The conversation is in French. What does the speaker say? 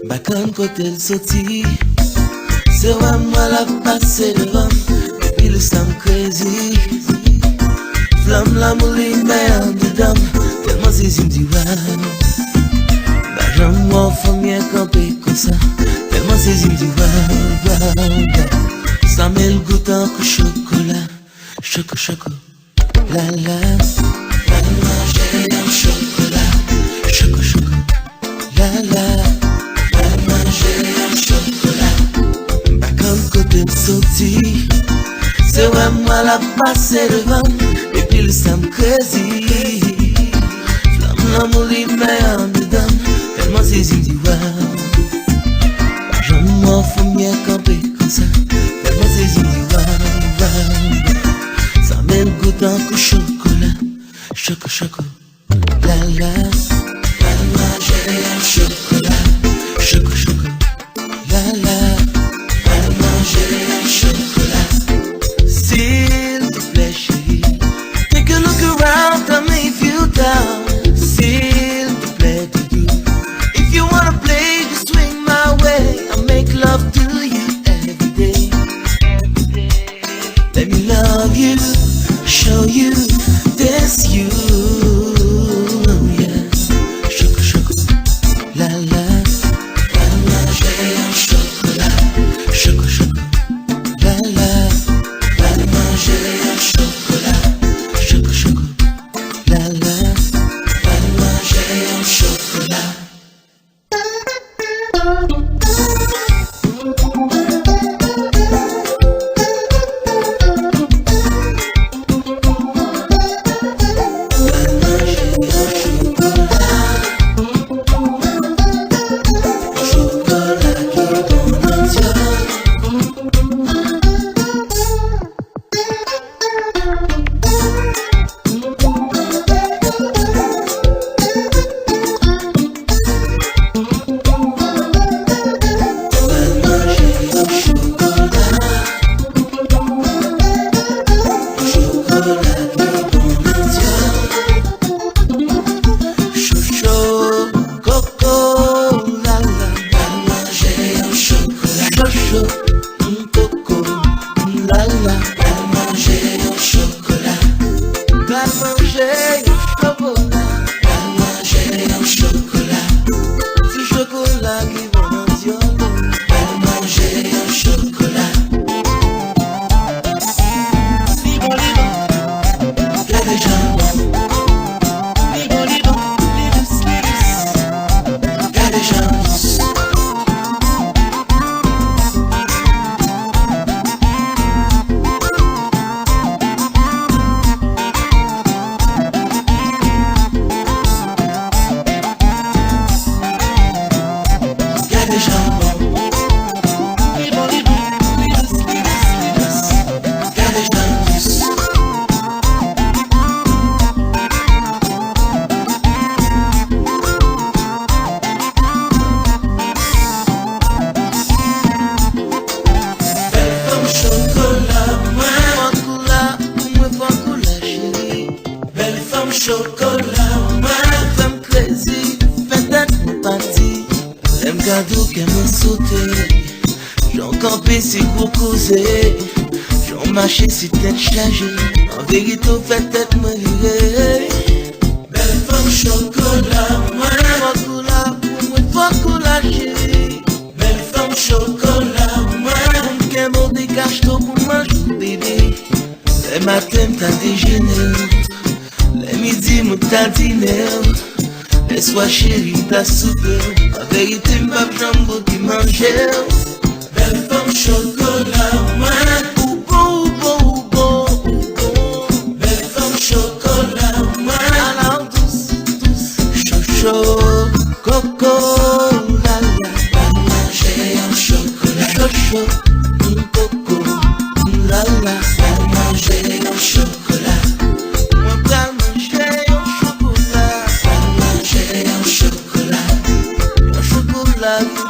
Bakan kote l soti, se wè mwa la pase devan, depi le stam crazy. Flam la mouli mè an dedam, telman sezi mdi wow. Bajan mwa fòmye kampe kon sa, telman sezi mdi wow. Sa mè l goutan kou chokola, choko choko, la la. Val manje yon chokola, choko choko, la la. Bakan kote soti, se wè mwa la pase devan, depi le stam crazy. Flam la mouli mè an dedan, telman sezi mdi wow. Bajan mwa fòmye kampe kon sa, telman sezi mdi wow. Sa men goutan kou chokola, choko choko, la la. Val manje yon chokola, choko choko, la la. Val manje yon chokola. S'il te plaît chérie, take a look around, tell me if you down. S'il te plaît doudou, if you wanna play, just swing my way. I'll make love to you every day. Let me love you, show you, this you. Marcher si tête chargée, en vérité fait tête me lirer. Belle femme chocolat, moi coula, moi coula chérie. Belle femme chocolat, moi qu'un mot dégage tout pour manger bébé. Les matins t'as déjeuné, les midis m'as dîné, les soirs chérie t'as soupé. En vérité ma jambe qui mangeait. Belle femme chocolat, moi. Coco, la la, va manger un chocolat. Choco, coco, la la, va manger un chocolat. Moi va manger un chocolat. Va manger un chocolat. Un chocolat.